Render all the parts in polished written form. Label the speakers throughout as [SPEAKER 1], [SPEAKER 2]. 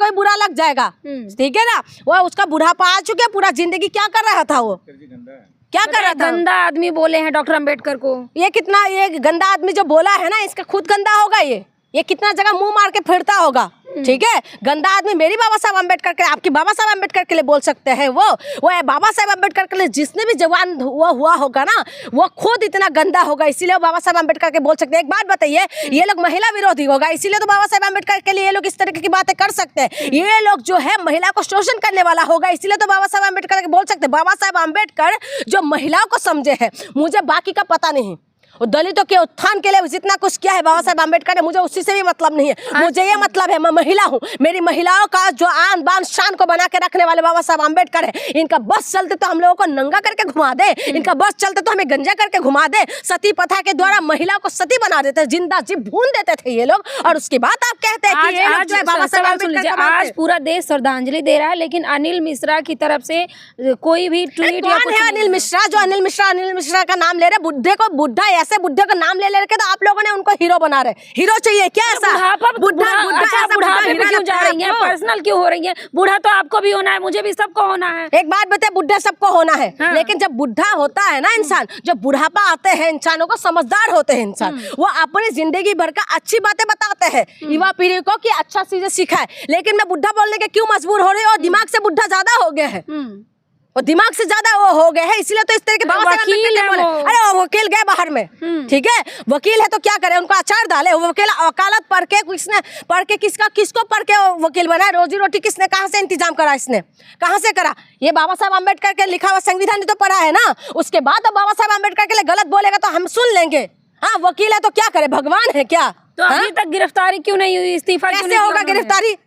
[SPEAKER 1] कोई बुरा लग जाएगा, ठीक है ना। वो उसका बुढ़ापा आ चुके, पूरा जिंदगी क्या कर रहा था, वो क्या कर रहा था।
[SPEAKER 2] गंदा आदमी बोले हैं डॉक्टर अम्बेडकर को।
[SPEAKER 1] ये कितना, ये गंदा आदमी जो बोला है ना, इसका खुद गंदा होगा, ये कितना जगह मुंह मार के फिरता होगा, ठीक है। गंदा आदमी मेरी बाबा साहब अम्बेडकर के, आपकी बाबा साहब अम्बेडकर के लिए बोल सकते हैं। वो बाबा साहब अम्बेडकर के लिए जिसने भी जवान हुआ होगा ना, वो खुद इतना गंदा होगा, इसीलिए वो बाबा साहब अम्बेडकर के बोल सकते हैं। एक बात बताइए, ये लोग महिला विरोधी होगा, इसीलिए तो बाबा साहब अम्बेडकर के लिए ये लोग इस तरह की बातें कर सकते हैं। ये लोग जो है महिला को शोषण करने वाला होगा, इसीलिए तो बाबा साहब अम्बेडकर के बोल सकते हैं। बाबा साहब अम्बेडकर जो महिलाओं को समझे हैं, मुझे बाकी का पता नहीं, दलितों के उत्थान के लिए जितना कुछ किया है बाबा साहब अम्बेडकर ने, मुझे उसी से भी मतलब नहीं है। मुझे ये मतलब है, मैं महिला हूँ, मेरी महिलाओं का जो आन बान शान को बना के रखने वाले बाबा साहब अम्बेडकर है। इनका बस चलते तो हम लोगों को नंगा करके घुमा दे, इनका बस चलते तो हमें गंजा करके घुमा दे, सती प्रथा के द्वारा महिलाओं को सती बना देते, जिंदा जी भून देते थे ये लोग। और उसके बाद आप कहते हैं कि आज बाबा साहब अम्बेडकर,
[SPEAKER 2] आज पूरा देश श्रद्धांजलि दे रहा है, लेकिन अनिल मिश्रा की तरफ से कोई भी ट्वीट,
[SPEAKER 1] कौन है अनिल मिश्रा? जो अनिल मिश्रा का नाम ले रहे, बुढ़े को बुढ़ा, ऐसे बुढ़े का नाम ले लेके तो आप लोगों ने उनको हीरो बना रहे। हीरो चाहिए क्या ऐसा?
[SPEAKER 2] बुढ़ापे पे क्यों जा रही है, पर्सनल क्यों हो रही है? बूढ़ा तो आपको भी होना है, मुझे भी, सबको होना है।
[SPEAKER 1] एक बात बताए, बुढ़ा सबको होना है, लेकिन जब बुढ़ा होता है ना इंसान, जब बुढ़ापा आते हैं इंसानों को, समझदार होते हैं इंसान, वो अपनी जिंदगी भर का अच्छी बातें बताते हैं युवा पीढ़ी को कि अच्छा चीजें सिखाए। लेकिन मैं बुढ़ा बोलने के क्यों मजबूर हो रही हूँ? दिमाग से बुढ़ा ज्यादा हो गया है, और दिमाग से ज्यादा वो हो गए हैं, इसलिए तो इस तरह के
[SPEAKER 2] वकील है वो।
[SPEAKER 1] अरे वो वकील गए बाहर में, ठीक है, वकील है तो क्या करे, उनको अचार डाले। वो वकील वकालत पढ़ के, किसने पढ़ के, किसको पढ़ के वकील बना? रोजी रोटी किसने, कहाँ से इंतजाम करा, इसने कहाँ से करा? ये बाबा साहब अम्बेडकर के लिखा हुआ संविधान ही तो पढ़ा है ना। उसके बाद तो बाबा साहब अम्बेडकर के लिए गलत बोलेगा तो हम सुन लेंगे। हाँ, वकील है तो क्या करे, भगवान है क्या?
[SPEAKER 2] तो अभी तक गिरफ्तारी क्यों नहीं हुई, इस्तीफा
[SPEAKER 1] कैसे होगा गिरफ्तारी?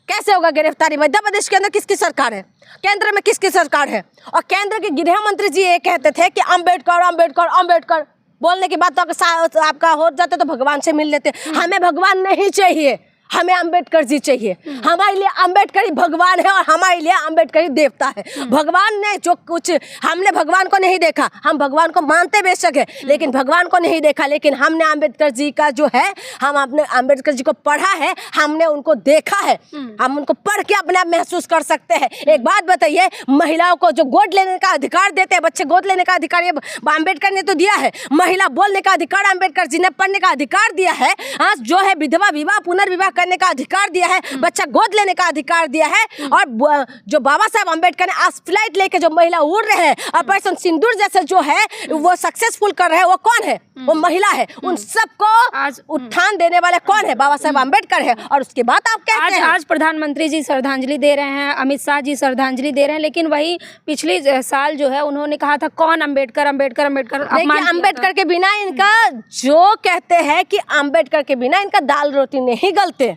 [SPEAKER 1] कैसे होगा गिरफ्तारी? मध्य प्रदेश के अंदर किसकी सरकार है, केंद्र में किसकी सरकार है? और केंद्र के गृह मंत्री जी ये कहते थे कि अम्बेडकर अम्बेडकर अम्बेडकर, बोलने की बात तो आपका हो जाते तो भगवान से मिल लेते। हमें भगवान नहीं चाहिए, हमें अम्बेडकर जी चाहिए। हमारे लिए अम्बेडकर ही भगवान है और हमारे लिए अम्बेडकर ही देवता है। भगवान ने जो कुछ, हमने भगवान को नहीं देखा, हम भगवान को मानते बेशक है, लेकिन भगवान को नहीं देखा। लेकिन हमने अम्बेडकर जी का जो है, हम अपने अम्बेडकर जी को पढ़ा है, हमने उनको देखा है, हम उनको पढ़ के अपने आप महसूस कर सकते हैं। एक बात बताइए, महिलाओं को जो गोद लेने का अधिकार देते हैं, बच्चे गोद लेने का अधिकार ये अम्बेडकर ने तो दिया है। महिला बोलने का अधिकार अम्बेडकर जी ने, पढ़ने का अधिकार दिया है। आज जो है विधवा विवाह पुनर्विवाह करने का अधिकार दिया है, बच्चा गोद लेने का अधिकार दिया है। और जो बाबा साहब अम्बेडकर ने आज फ्लाइट लेके जो महिला उड़ रहे हैं, ऑपरेशन सिंदूर जैसे जो है वो सक्सेसफुल कर रहे हैं, वो कौन है? वो महिला है। उन सबको आज उत्थान देने वाले कौन है? बाबा साहब अम्बेडकर है। और उसके बाद आप कहते हैं
[SPEAKER 2] आज प्रधानमंत्री जी श्रद्धांजलि दे रहे हैं, अमित शाह जी श्रद्धांजलि दे रहे हैं, लेकिन वही पिछले साल जो है उन्होंने कहा था कौन अम्बेडकर अम्बेडकर अम्बेडकर।
[SPEAKER 1] अम्बेडकर के बिना इनका, जो कहते हैं कि अम्बेडकर के बिना इनका दाल रोटी नहीं गलते,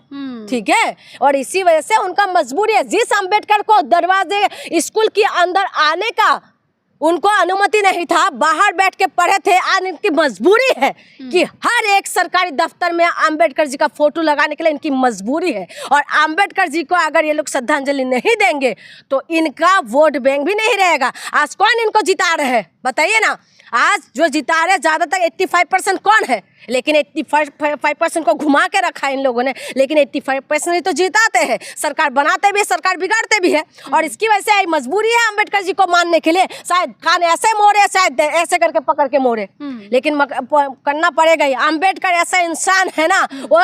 [SPEAKER 1] ठीक है। और इसी वजह से उनका मजबूरी है। जिस अम्बेडकर को दरवाजे स्कूल के अंदर आने का उनको अनुमति नहीं था, बाहर बैठ के पढ़े थे, आज इनकी मजबूरी है कि हर एक सरकारी दफ्तर में अम्बेडकर जी का फोटो लगाने के लिए इनकी मजबूरी है। और अम्बेडकर जी को अगर ये लोग श्रद्धांजलि नहीं देंगे तो इनका वोट बैंक भी नहीं रहेगा। आज कौन इनको जिता रहे हैं बताइए ना? आज जो जिता रहे ज्यादातर 85% कौन है? लेकिन 85% को घुमा के रखा है इन लोगों ने, लेकिन 85% ही तो जिताते हैं। सरकार बनाते भी है, सरकार बिगाड़ते भी है। और इसकी वजह से मजबूरी है अम्बेडकर जी को मानने के लिए। शायद कान ऐसे मोड़े, शायद ऐसे करके पकड़ के मोड़े, लेकिन करना पड़ेगा ही। अम्बेडकर ऐसा इंसान है ना, वो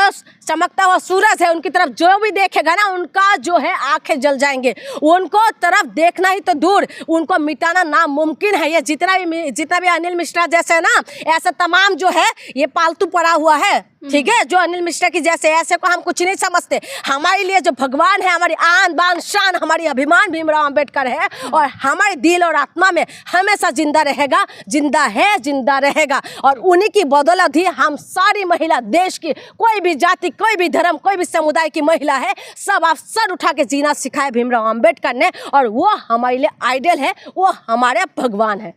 [SPEAKER 1] चमकता हुआ सूरज है, उनकी तरफ जो भी देखेगा ना उनका जो है आंखें जल जाएंगे। उनको तरफ देखना ही तो दूर, उनको मिटाना नामुमकिन है। ये जितना भी अनिल मिश्रा जैसे है ना, ऐसा तमाम जो है ये पालतू पड़ा हुआ है, ठीक है। जो अनिल मिश्रा की जैसे, ऐसे को हम कुछ नहीं समझते। हमारे लिए जो भगवान है, हमारी आन बान शान, हमारी अभिमान भीमराव अम्बेडकर है, और हमारे दिल और आत्मा में हमेशा जिंदा रहेगा, जिंदा है, जिंदा रहेगा। और उन्हीं की बदौलत ही हम सारी महिला, देश की कोई भी जाति, कोई भी धर्म, कोई भी समुदाय की महिला है, सब आप सर उठा के जीना सिखाया भीमराव अम्बेडकर ने। और वो हमारे लिए आइडियल है, वो हमारे भगवान है।